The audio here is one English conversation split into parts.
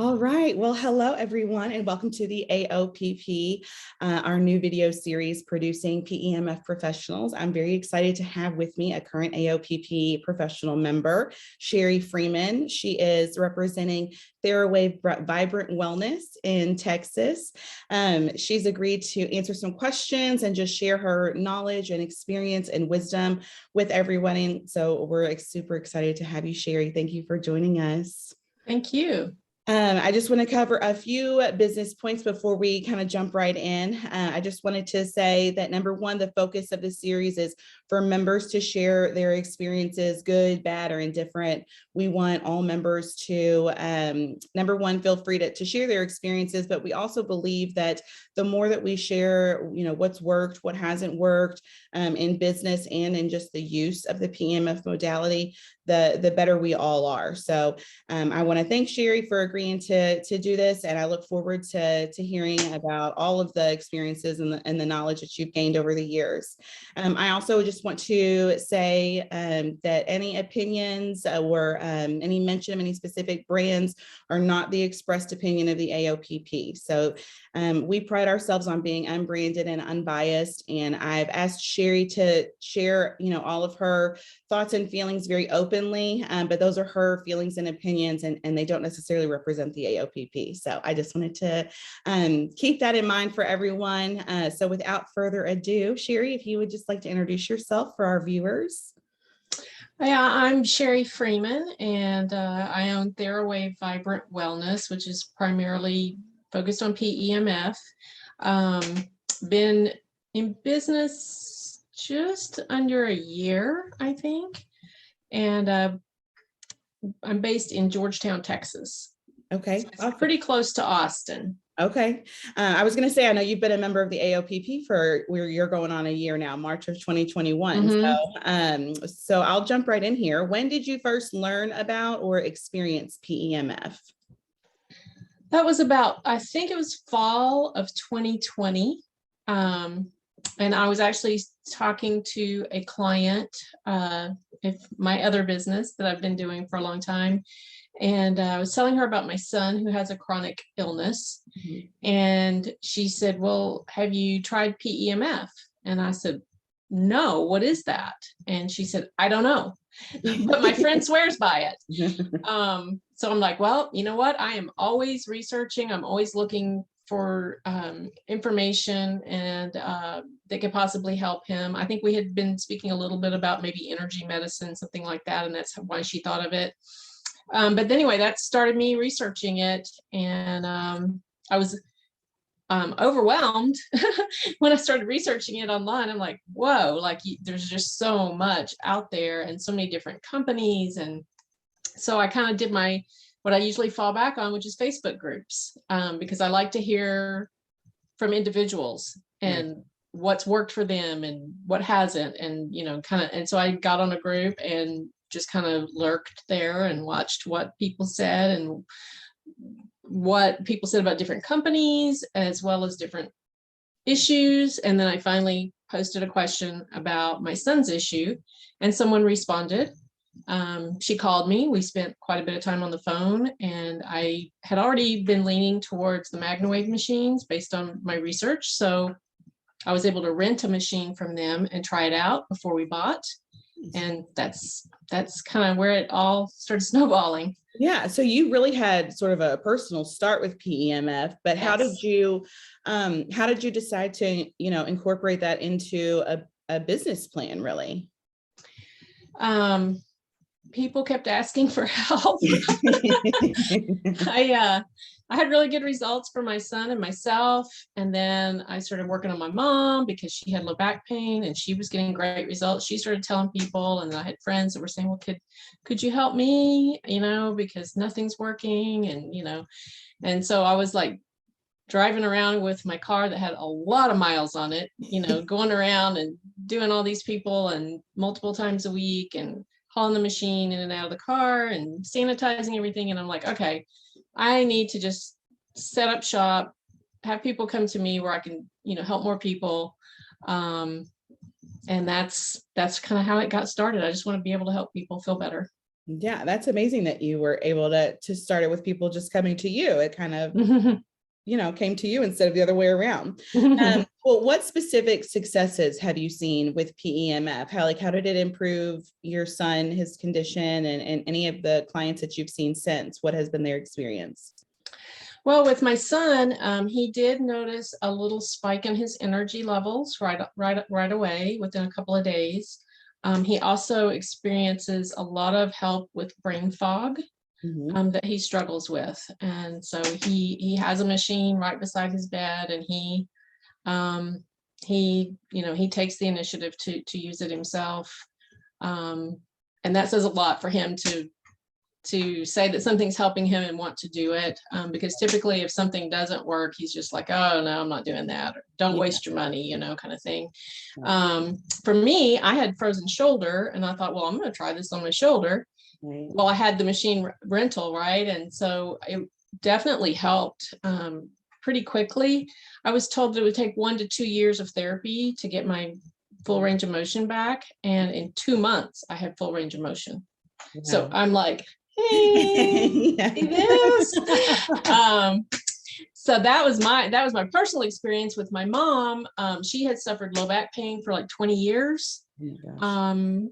All right. Well, hello, everyone, and welcome to the AOPP, our new video series producing PEMF professionals. I'm very excited to have with me a current AOPP professional member, Cheri Freeman. She is representing Fairway Vibrant Wellness in Texas. She's agreed to answer some questions and just share her knowledge and experience and wisdom with everyone. And so we're super excited to have you, Cheri. Thank you for joining us. Thank you. I just want to cover a few business points before we kind of jump right in. I just wanted to say that number one, the focus of the series is for members to share their experiences, good, bad, or indifferent. We want all members to, number one, feel free to share their experiences, but we also believe that the more that we share, what's worked, what hasn't worked in business and in just the use of the PEMF modality, the better we all are. So I want to thank Cheri for agreeing to do this, and I look forward to hearing about all of the experiences and the knowledge that you've gained over the years. I also just want to say that any opinions or any mention of any specific brands are not the expressed opinion of the AOPP. So we pride ourselves on being unbranded and unbiased, and I've asked Cheri to share, all of her thoughts and feelings very openly, but those are her feelings and opinions, and they don't necessarily represent the AOPP. So I just wanted to keep that in mind for everyone. So without further ado, Cheri, if you would just like to introduce yourself for our viewers. Yeah, I'm Cheri Freeman, and I own Fairway Vibrant Wellness, which is primarily focused on PEMF. Been in business just under a year, I think, and I'm based in Georgetown, Texas. Okay. So awesome. Pretty close to Austin. Okay. I was going to say, I know you've been a member of the AOPP for you're going on a year now, March of 2021. Mm-hmm. So I'll jump right in here. When did you first learn about or experience PEMF? That was about, I think it was fall of 2020. And I was actually talking to a client, my other business that I've been doing for a long time. And I was telling her about my son who has a chronic illness. Mm-hmm. And she said, well, have you tried PEMF? And I said, no, what is that? And she said, I don't know, but my friend swears by it. So I'm like, well, you know what? I am always researching. I'm always looking for information and that could possibly help him. I think we had been speaking a little bit about maybe energy medicine, something like that. And that's why she thought of it. But anyway, that started me researching it, and I was overwhelmed when I started researching it online. I'm like, whoa, like there's just so much out there and so many different companies. And so I kind of did what I usually fall back on, which is Facebook groups, because I like to hear from individuals and what's worked for them and what hasn't, and and so I got on a group and just kind of lurked there and watched what people said and what people said about different companies as well as different issues. And then I finally posted a question about my son's issue, and someone responded. She called me. We spent quite a bit of time on the phone, and I had already been leaning towards the MagnaWave machines based on my research. So I was able to rent a machine from them and try it out before we bought. And that's kind of where it all started snowballing. Yeah. So you really had sort of a personal start with PEMF, but yes. How did you decide to, incorporate that into a business plan, really? People kept asking for help. I had really good results for my son and myself. And then I started working on my mom because she had low back pain and she was getting great results. She started telling people, and I had friends that were saying, well, could you help me? Because nothing's working. And so I was like driving around with my car that had a lot of miles on it, going around and doing all these people and multiple times a week and hauling the machine in and out of the car and sanitizing everything. And I'm like, okay, I need to just set up shop, have people come to me where I can, help more people. And that's kind of how it got started. I just want to be able to help people feel better. Yeah, that's amazing that you were able to start it with people just coming to you. It kind of, came to you instead of the other way around. Well, what specific successes have you seen with PEMF? How did it improve your son, his condition, and any of the clients that you've seen since? What has been their experience? Well, with my son, he did notice a little spike in his energy levels right away within a couple of days. He also experiences a lot of help with brain fog that he struggles with. And so he has a machine right beside his bed, and he takes the initiative to use it himself. And that says a lot for him to say that something's helping him and want to do it. Because typically if something doesn't work, he's just like, oh no, I'm not doing that. Or, don't waste your money, kind of thing. For me, I had frozen shoulder, and I thought, well, I'm going to try this on my shoulder. Right. Well, I had the machine rental, right? And so it definitely helped pretty quickly. I was told that it would take 1 to 2 years of therapy to get my full range of motion back. And in 2 months, I had full range of motion. Wow. So I'm like, hey, see this? So that was my personal experience with my mom. She had suffered low back pain for like 20 years.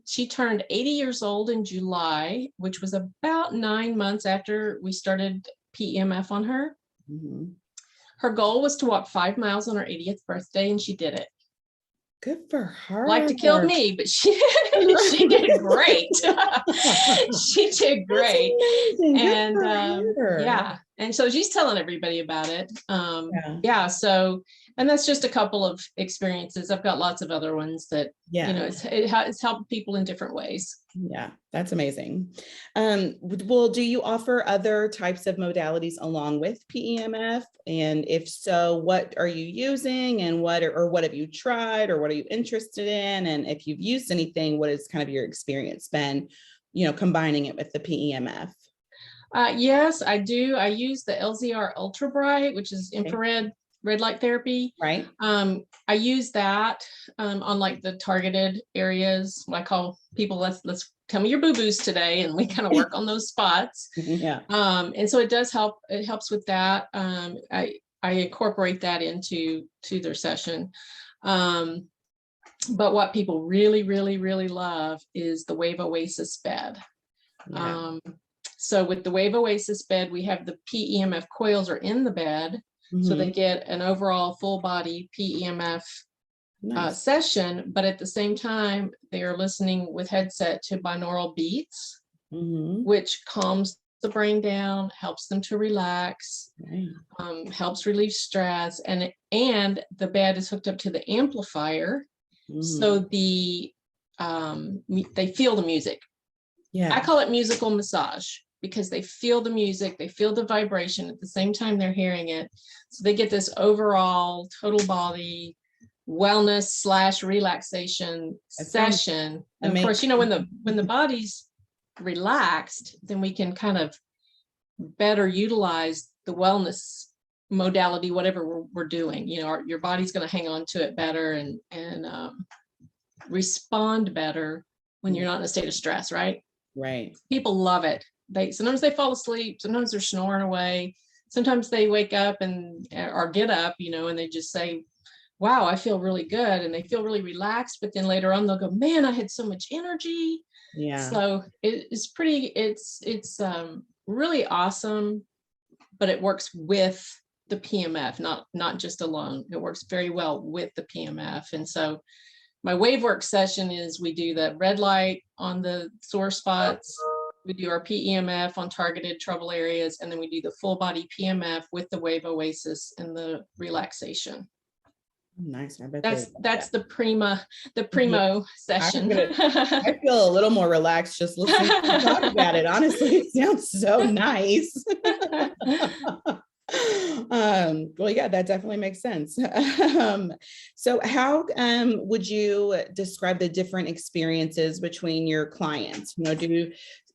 She turned 80 years old in July, which was about 9 months after we started PEMF on her. Her goal was to walk 5 miles on her 80th birthday, and she did it. Good for her. Like to kill me, but she did great. She did great. And yeah. And so she's telling everybody about it. So, and that's just a couple of experiences. I've got lots of other ones that, it's helped people in different ways. Yeah, that's amazing. Well, do you offer other types of modalities along with PEMF? And if so, what are you using, and what have you tried, or what are you interested in? And if you've used anything, what has kind of your experience been, combining it with the PEMF? Yes, I do. I use the LZR Ultra Bright, which is infrared red light therapy. Right. I use that on like the targeted areas. I call people, let's tell me your boo-boos today, and we kind of work on those spots. Yeah. And so it does help. It helps with that. I incorporate that into their session. But what people really, really, really love is the Wave Oasis bed. Yeah. So with the Wave Oasis bed, we have the PEMF coils are in the bed. So they get an overall full body PEMF session, but at the same time, they are listening with headset to binaural beats, which calms the brain down, helps them to relax, helps relieve stress, and the bed is hooked up to the amplifier, so they feel the music. Yeah, I call it musical massage, because they feel the music, they feel the vibration at the same time they're hearing it. So they get this overall total body wellness / relaxation session. And of course, when the body's relaxed, then we can kind of better utilize the wellness modality, whatever we're doing. Your body's going to hang on to it better and respond better when you're not in a state of stress, right? Right. People love it. Sometimes they fall asleep, sometimes they're snoring away, sometimes they wake up or get up, and they just say, wow, I feel really good, and they feel really relaxed. But then later on they'll go, man, I had so much energy. Yeah. So it's really awesome, but it works with the PEMF, not just alone. It works very well with the PEMF. And so my wave work session is we do the red light on the sore spots. We do our PEMF on targeted trouble areas, and then we do the full body PEMF with the Wave Oasis and the relaxation. Nice. I bet that's the primo session. I feel a little more relaxed just listening to you talk about it. Honestly, it sounds so nice. Well, yeah, that definitely makes sense. So how would you describe the different experiences between your clients?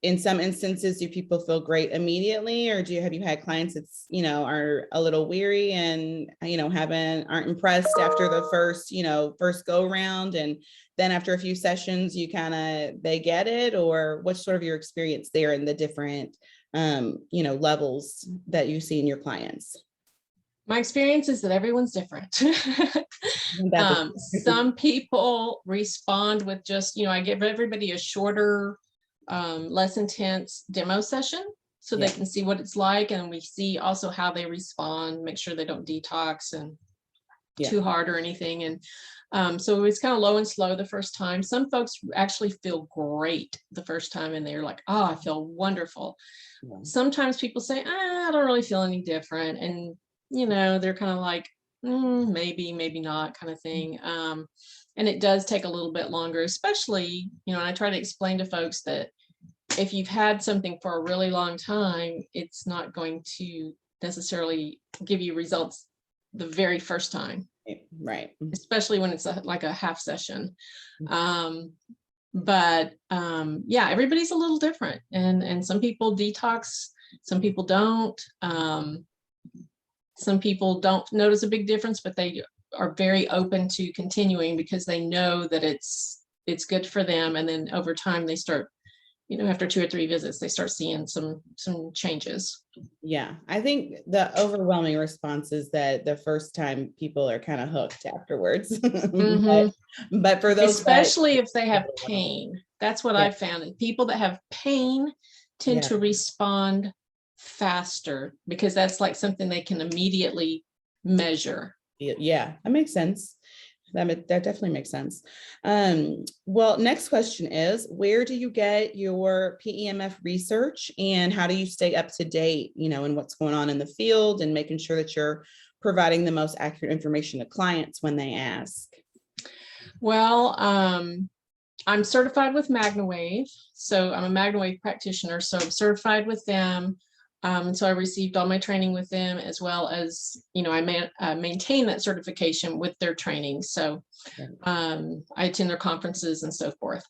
In some instances, do people feel great immediately, or have you had clients that's, are a little weary and, aren't impressed after the first go round, and then after a few sessions, they get it? Or what's sort of your experience there in the different levels that you see in your clients? My experience is that everyone's different. Some people respond with just, I give everybody a shorter, less intense demo session so they can see what it's like. And we see also how they respond, make sure they don't detox and too hard or anything. And so it's kind of low and slow the first time. Some folks actually feel great the first time and they're like, oh, I feel wonderful. Yeah. Sometimes people say, I don't really feel any different. And, they're kind of like, maybe, maybe not kind of thing. And it does take a little bit longer, especially, and I try to explain to folks that if you've had something for a really long time, it's not going to necessarily give you results the very first time. Right. Especially when it's like a half session. But everybody's a little different, and some people detox, some people don't. Some people don't notice a big difference, but they are very open to continuing because they know that it's good for them. And then over time they start, after 2 or 3 visits, they start seeing some changes. Yeah, I think the overwhelming response is that the first time people are kind of hooked afterwards. But for those, especially if they have pain, that's what I've found. People that have pain tend to respond faster because that's like something they can immediately measure. Yeah, that makes sense. That definitely makes sense. Well, next question is, where do you get your PEMF research, and how do you stay up to date, in what's going on in the field, and making sure that you're providing the most accurate information to clients when they ask? Well, I'm certified with MagnaWave. So I'm a MagnaWave practitioner. So I'm certified with them. And so I received all my training with them, as well as, I maintain that certification with their training. So I attend their conferences and so forth.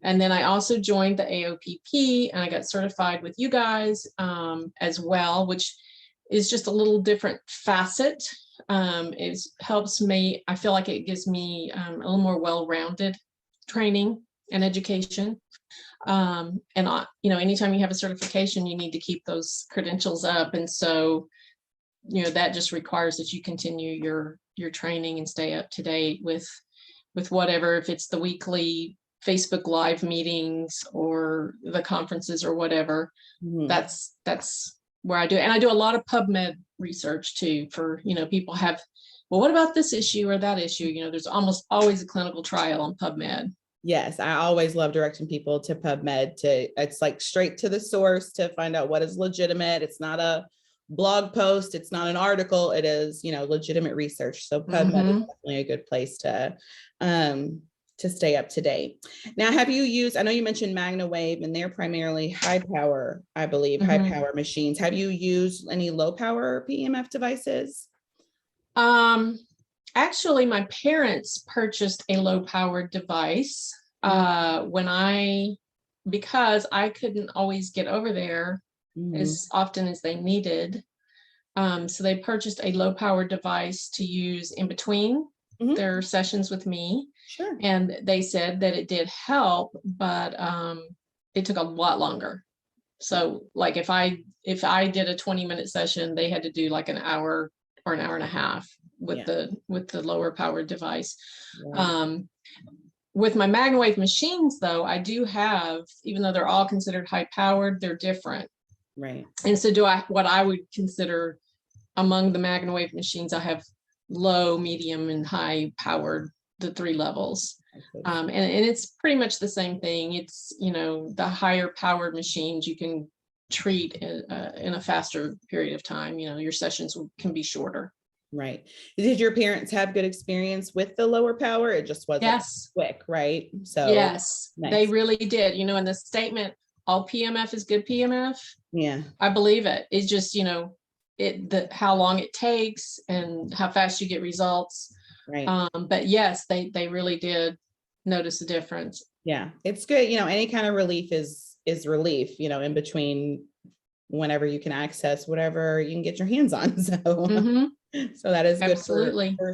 And then I also joined the AOPP, and I got certified with you guys as well, which is just a little different facet. It helps me, I feel like it gives me a little more well-rounded training and education. And anytime you have a certification, you need to keep those credentials up. And so, that just requires that you continue your training and stay up to date with whatever, if it's the weekly Facebook Live meetings or the conferences or whatever. That's where I do it. And I do a lot of PubMed research too, for, people have, well, what about this issue or that issue? There's almost always a clinical trial on PubMed. Yes, I always love directing people to PubMed. It's like straight to the source to find out what is legitimate. It's not a blog post. It's not an article. It is, legitimate research. So PubMed is definitely a good place to stay up to date. Now, have you used, I know you mentioned MagnaWave, and they're primarily high power, I believe, high power machines. Have you used any low power PEMF devices? Actually, my parents purchased a low-powered device because I couldn't always get over there as often as they needed. So they purchased a low-powered device to use in between their sessions with me. Sure. And they said that it did help, but it took a lot longer. So like if I did a 20-minute session, they had to do like an hour or an hour and a half with the lower powered device. With my MagnaWave machines, though, I do have, even though they're all considered high powered, they're different. Right. And so what I would consider among the MagnaWave machines, I have low, medium, and high powered, the 3 levels. And it's pretty much the same thing. It's, the higher powered machines you can treat in a faster period of time. Your sessions can be shorter. Right. Did your parents have good experience with the lower power? It just wasn't quick, right? So yes, nice. They really did. In the statement, all PEMF is good PEMF. Yeah, I believe it. It's just, how long it takes and how fast you get results. Right. But yes, they really did notice a difference. Yeah, it's good. Any kind of relief is relief, in between whenever you can access whatever you can get your hands on. So, so that is good Absolutely. for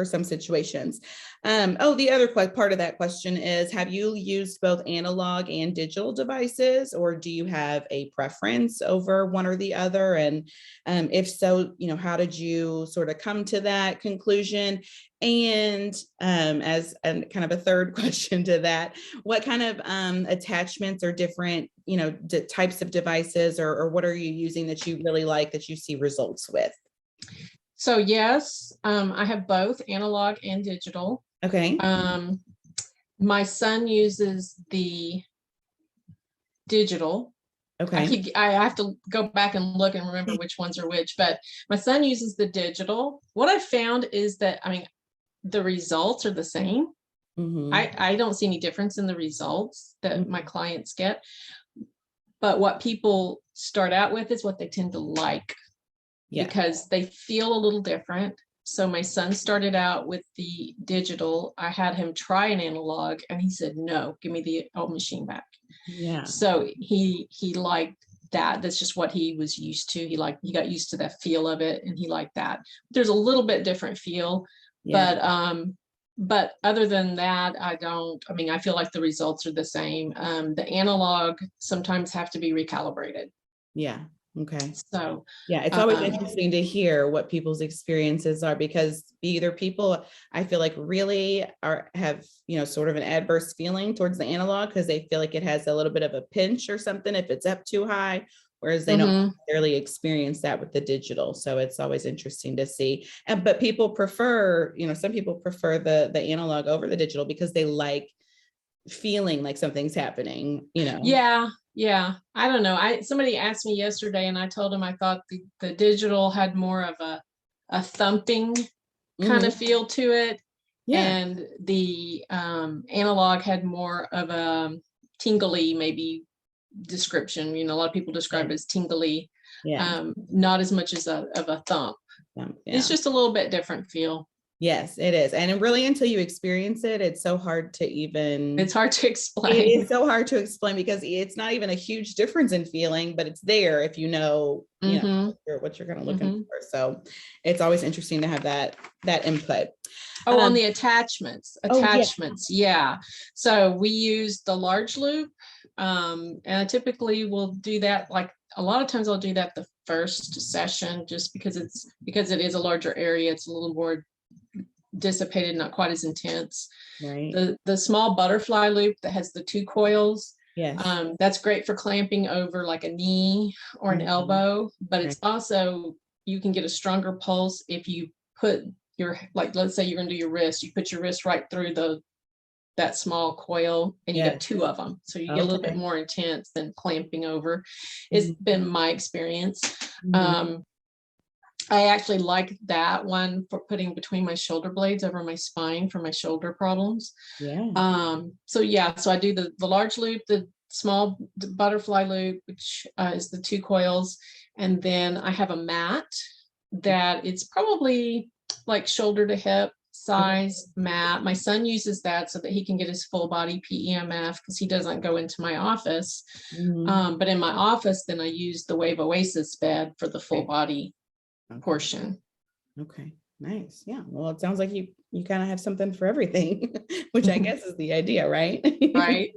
some situations. The other part of that question is, have you used both analog and digital devices, or do you have a preference over one or the other? And if so, how did you sort of come to that conclusion? And as kind of a third question to that, what kind of attachments or different, types of devices or what are you using that you really like, that you see results with? So yes, I have both analog and digital. Okay. My son uses the digital. Okay. I have to go back and look and remember which ones are which, but my son uses the digital. What I found is that, the results are the same. I don't see any difference in the results that my clients get, but what people start out with is what they tend to like, because they feel a little different. So my son started out with the digital. I had him try an analog and he said, no, give me the old machine back. Yeah. So he liked that. That's just what he was used to. He got used to that feel of it, and he liked that. There's a little bit different feel, but other than that, I feel like the results are the same. The analog sometimes have to be recalibrated. Yeah. Okay. So yeah, it's always interesting to hear what people's experiences are, because either people, I feel like, really have, sort of an adverse feeling towards the analog because they feel like it has a little bit of a pinch or something if it's up too high, whereas they don't necessarily experience that with the digital. So it's always interesting to see. But people prefer, some people prefer the analog over the digital because they like feeling like something's happening, Yeah. I don't know. Somebody asked me yesterday and I told him I thought the digital had more of a thumping kind of feel to it. Yeah. And the analog had more of a tingly, maybe, description. A lot of people describe it as tingly, not as much as of a thump. It's just a little bit different feel. Yes, it is. And really, until you experience it, it's so hard to explain. It is so hard to explain because it's not even a huge difference in feeling, but it's there if you know, what you're kind of looking for. So it's always interesting to have that input. On the attachments. Yeah. So we use the large loop. And I typically will do that, like a lot of times I'll do that the first session, just because it is a larger area. It's a little more dissipated, not quite as intense. Right. The small butterfly loop that has the 2 coils. Yes. That's great for clamping over like a knee or an elbow, but it's also, you can get a stronger pulse if you put let's say you're going to do your wrist, you put your wrist right through that small coil and you get 2 of them. So you get a little bit more intense than clamping over. It's been my experience. I actually like that one for putting between my shoulder blades over my spine for my shoulder problems. So I do the large loop, the small butterfly loop, which is the 2 coils. And then I have a mat that it's probably like shoulder to hip size mat. My son uses that so that he can get his full body PEMF because he doesn't go into my office. But in my office, then I use the Wave Oasis bed for the full body portion. Okay, nice. Yeah. Well, it sounds like you kind of have something for everything, which I guess is the idea, right? Right.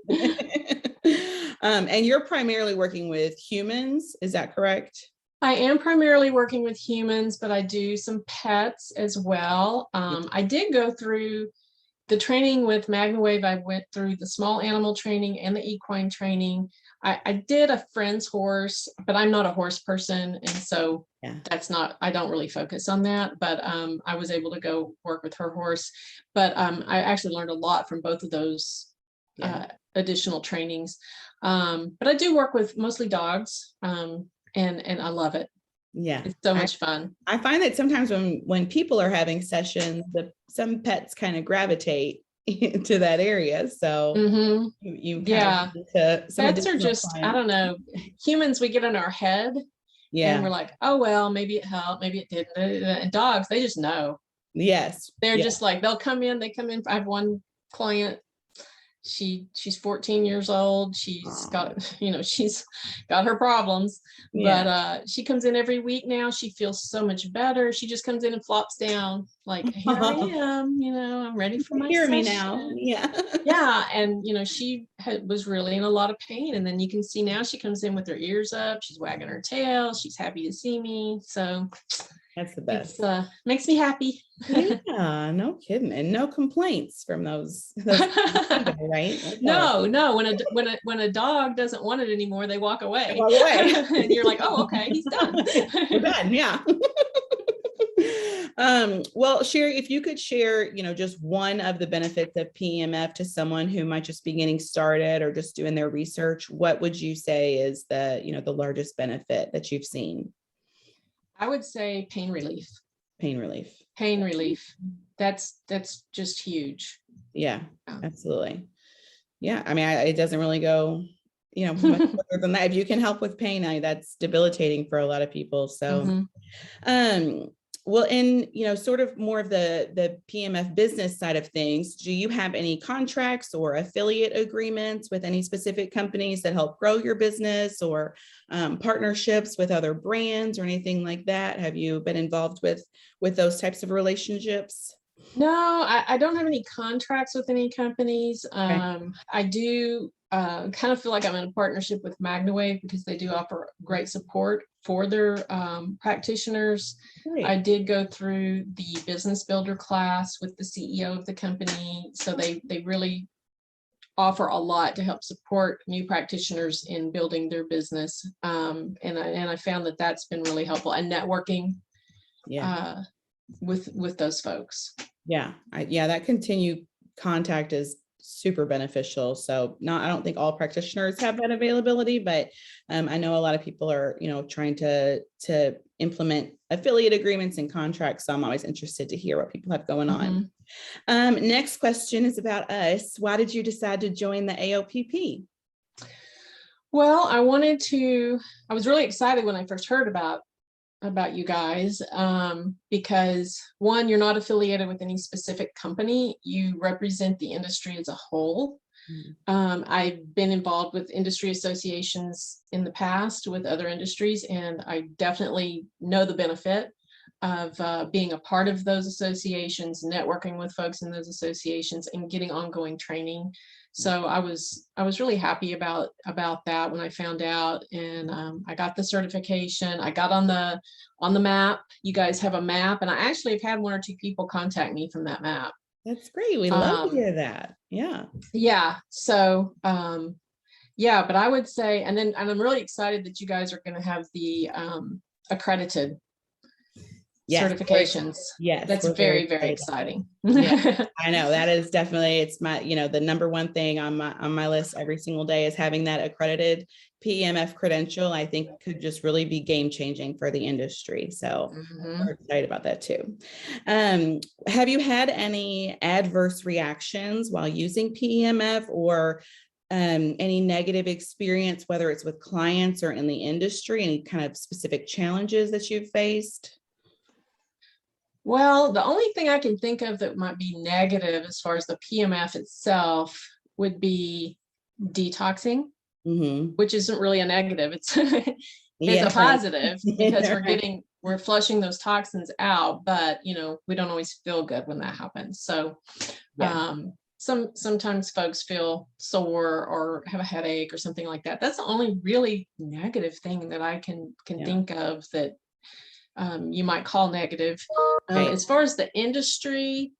And you're primarily working with humans, is that correct? I am primarily working with humans, but I do some pets as well. I did go through the training with MagnaWave. I went through the small animal training and the equine training. I did a friend's horse, but I'm not a horse person. And so I don't really focus on that, but I was able to go work with her horse. But I actually learned a lot from both of those additional trainings. But I do work with mostly dogs, and I love it. Yeah, it's so much fun. I find that sometimes when people are having sessions, some pets kind of gravitate to that area. So you pets are just, I don't know, humans, we get in our head Yeah. And we're like, oh, well, maybe it helped, maybe it didn't. And dogs, they just know. Yes. They're Yeah. just like, they come in. I have one client, she's 14 years old. She's got, she's got her problems, Yeah. but she comes in every week now. She feels so much better. She just comes in and flops down like, here I am, I'm ready for my Hear me session. now. Yeah. Yeah. And, she was really in a lot of pain. And then you can see now she comes in with her ears up. She's wagging her tail. She's happy to see me. So that's the best. It makes me happy. Yeah, no kidding. And no complaints from those right? No. When a dog doesn't want it anymore, they walk away. Walk away. And you're like, oh, okay, he's done. We're done. Yeah. Well, Cheri, if you could share, just one of the benefits of PEMF to someone who might just be getting started or just doing their research, what would you say is the largest benefit that you've seen? I would say pain relief. Pain relief. Pain relief. That's just huge. Yeah, absolutely. Yeah. I mean, it doesn't really go, much further than that. If you can help with pain, that's debilitating for a lot of people. So, well, in, sort of more of the PEMF business side of things, do you have any contracts or affiliate agreements with any specific companies that help grow your business, or partnerships with other brands or anything like that? Have you been involved with those types of relationships? No, I don't have any contracts with any companies. Okay. I do kind of feel like I'm in a partnership with MagnaWave because they do offer great support for their practitioners. Great. I did go through the business builder class with the CEO of the company. So they really offer a lot to help support new practitioners in building their business. And I found that that's been really helpful, and networking with those folks. Yeah. That continued contact is super beneficial. So I don't think all practitioners have that availability, but I know a lot of people are, trying to implement affiliate agreements and contracts. So I'm always interested to hear what people have going on. Next question is about us. Why did you decide to join the AOPP? Well, I was really excited when I first heard about you guys, because one, you're not affiliated with any specific company. You represent the industry as a whole. I've been involved with industry associations in the past with other industries, and I definitely know the benefit of being a part of those associations, networking with folks in those associations, and getting ongoing training. So I was really happy about that when I found out, and I got the certification. I got on the map. You guys have a map, and I actually have had one or two people contact me from that map. That's great. We love to hear that. Yeah. Yeah. So but I would say, and I'm really excited that you guys are going to have the accredited certifications. Yes, that's very, very exciting. Yeah, I know that is definitely, it's my, the number one thing on my list every single day is having that accredited PEMF credential. I think could just really be game changing for the industry. So we're excited about that too. Have you had any adverse reactions while using PEMF, or any negative experience, whether it's with clients or in the industry, any kind of specific challenges that you've faced? Well, the only thing I can think of that might be negative as far as the PEMF itself would be detoxing, which isn't really a negative. It's a positive because we're flushing those toxins out, but we don't always feel good when that happens. So sometimes folks feel sore or have a headache or something like that. That's the only really negative thing that I can think of that you might call negative. As far as the industry,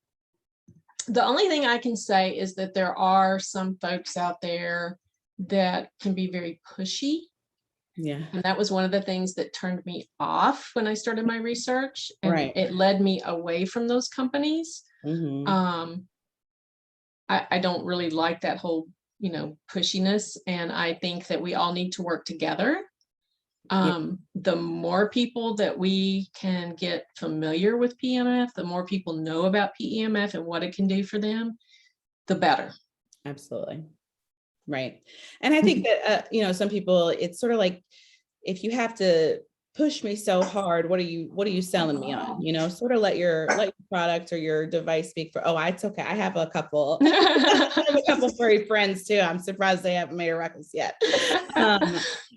the only thing I can say is that there are some folks out there that can be very pushy. Yeah. And that was one of the things that turned me off when I started my research, and it led me away from those companies. I don't really like that whole, pushiness. And I think that we all need to work together. The more people that we can get familiar with PEMF, the more people know about PEMF and what it can do for them, the better. Absolutely. Right. And I think that, some people, it's sort of like, if you have to push me so hard. What are you selling me on? You know, sort of let your product or your device speak for, oh, it's okay. I have a couple, I have a couple furry friends too. I'm surprised they haven't made a ruckus yet.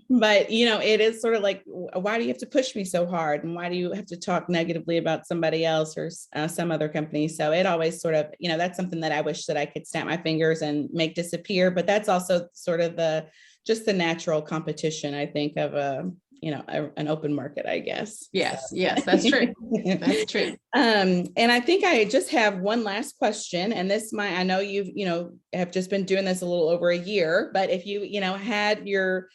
But you know, it is sort of like, why do you have to push me so hard? And why do you have to talk negatively about somebody else or some other company? So it always sort of, you know, that's something that I wish that I could snap my fingers and make disappear. But that's also sort of just the natural competition, I think, of an open market, I guess. Yes, so. Yes, that's true. That's true. And I think I just have one last question, and I know you've, have just been doing this a little over a year, but if you, had your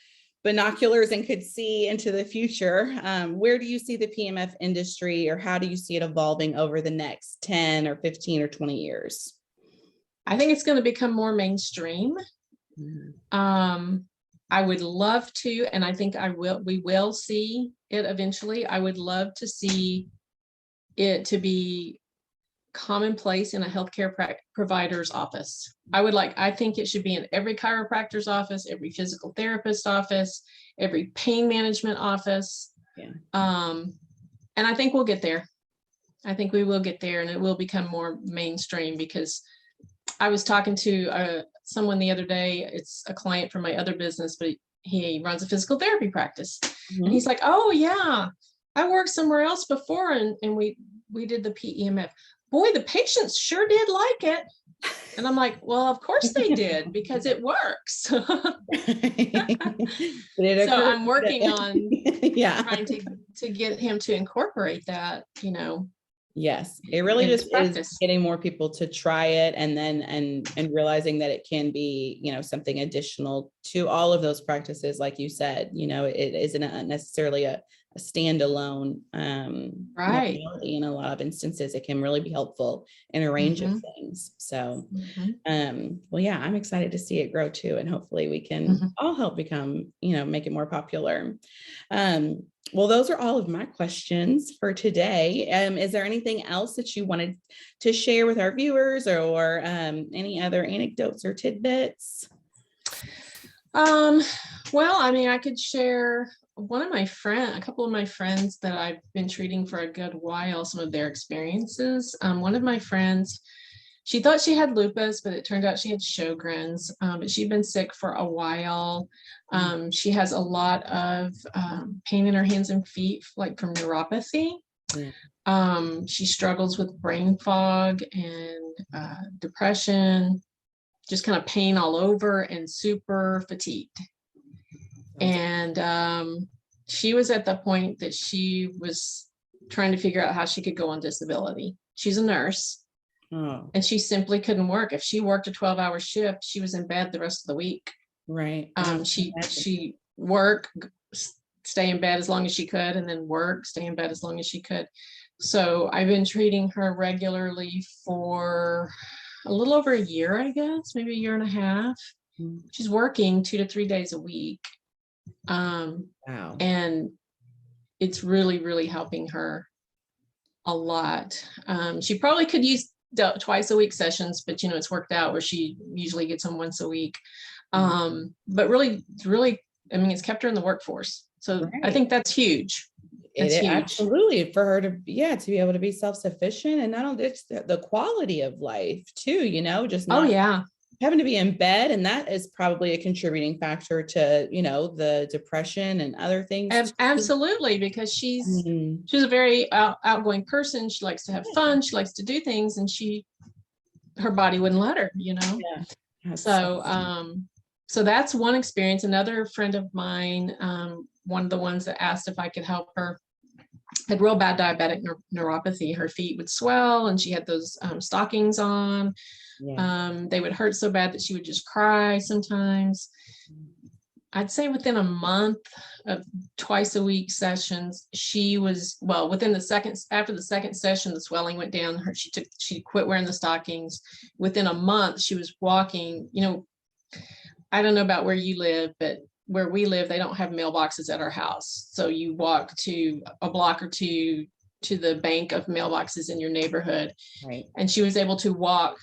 binoculars and could see into the future, where do you see the PEMF industry, or how do you see it evolving over the next 10 or 15 or 20 years? I think it's going to become more mainstream. I would love to, and I think we will see it eventually. I would love to see it to be commonplace in a healthcare provider's office. I think it should be in every chiropractor's office, every physical therapist office, every pain management office. Yeah. And I think we'll get there. I think we will get there, and it will become more mainstream, because I was talking to someone the other day. It's a client from my other business, but he runs a physical therapy practice. Mm-hmm. And he's like, oh yeah, I worked somewhere else before, and we did the PEMF. Boy, the patients sure did like it. And I'm like, well, of course they did, because it works. So I'm working on trying to get him to incorporate that, Yes, it really just is getting more people to try it, and then and realizing that it can be, something additional to all of those practices. Like you said, it isn't necessarily a standalone right. In a lot of instances, it can really be helpful in a range of things. So, well, yeah, I'm excited to see it grow too, and hopefully we can all help become, make it more popular. Well, those are all of my questions for today. Is there anything else that you wanted to share with our viewers, or any other anecdotes or tidbits? Well, I mean, I could share a couple of my friends that I've been treating for a good while, some of their experiences. One of my friends, she thought she had lupus, but it turned out she had Sjogren's, but she'd been sick for a while. She has a lot of pain in her hands and feet, like from neuropathy. She struggles with brain fog and depression, just kind of pain all over, and super fatigued. And she was at the point that she was trying to figure out how she could go on disability. She's a nurse. And she simply couldn't work. If she worked a 12-hour shift, she was in bed the rest of the week. Right. She work, stay in bed as long as she could, and then work, stay in bed as long as she could. So I've been treating her regularly for a little over a year, I guess, maybe a year and a half. She's working 2 to 3 days a week. Wow. And it's really, really helping her a lot. She probably could use twice a week sessions, but it's worked out where she usually gets them once a week. But really, I mean, it's kept her in the workforce. So right. I think that's huge. That's huge. Absolutely, for her to be able to be self-sufficient, and not only it's the quality of life too, just not having to be in bed. And that is probably a contributing factor to, the depression and other things. Absolutely, because she's a very outgoing person. She likes to have fun. She likes to do things, and her body wouldn't let her, Yeah. So that's one experience. Another friend of mine, one of the ones that asked if I could help her, had real bad diabetic neuropathy. Her feet would swell, and she had those stockings on. Yeah. They would hurt so bad that she would just cry sometimes. I'd say within a month of twice a week sessions, she was, after the second session, the swelling went down. She quit wearing the stockings. Within a month, she was walking. I don't know about where you live, but where we live, they don't have mailboxes at our house. So you walk to a block or two to the bank of mailboxes in your neighborhood. Right. And she was able to walk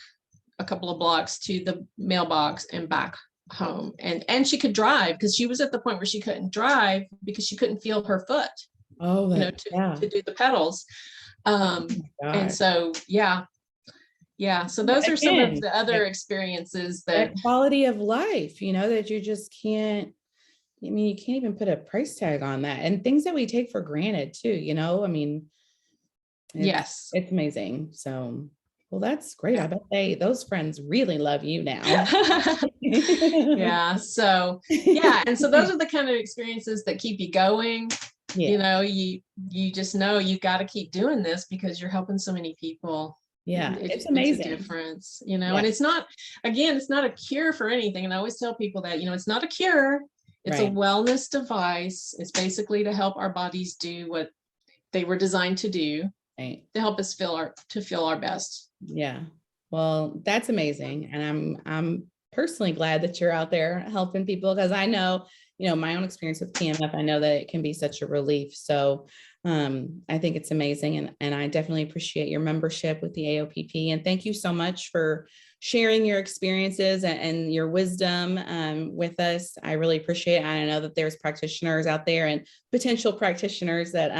a couple of blocks to the mailbox and back home. And she could drive, because she was at the point where she couldn't drive because she couldn't feel her foot. Oh, you know, that, yeah. to do the pedals. Oh my And God. so, yeah. So those are some of Again, the other experiences that, that quality of life, that you just can't, I mean, you can't even put a price tag on that, and things that we take for granted too, I mean, yes. it's amazing. So, well, that's great. I bet those friends really love you now. Yeah. So, yeah. And so those are the kind of experiences that keep you going. Yeah. You know, you just know you got to keep doing this because you're helping so many people. Yeah. It It's just makes a amazing. difference, and Yeah. it's not, again, it's not a cure for anything. And I always tell people that, it's not a cure. It's a Right. wellness device. It's basically to help our bodies do what they were designed to do, Right. to help us feel our best. Yeah. Well, that's amazing. And I'm personally glad that you're out there helping people, because I know, my own experience with PMF, I know that it can be such a relief. So I think it's amazing. And I definitely appreciate your membership with the AOPP. And thank you so much for sharing your experiences and your wisdom with us. I really appreciate it. I know that there's practitioners out there and potential practitioners that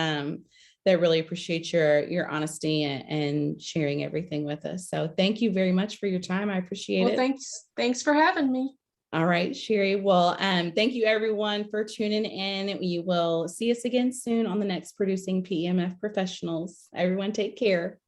really appreciate your honesty and sharing everything with us. So thank you very much for your time. I appreciate Well, it. thanks for having me. All right, Cheri. Well, thank you everyone for tuning in. We will see us again soon on the next Producing PEMF Professionals. Everyone take care.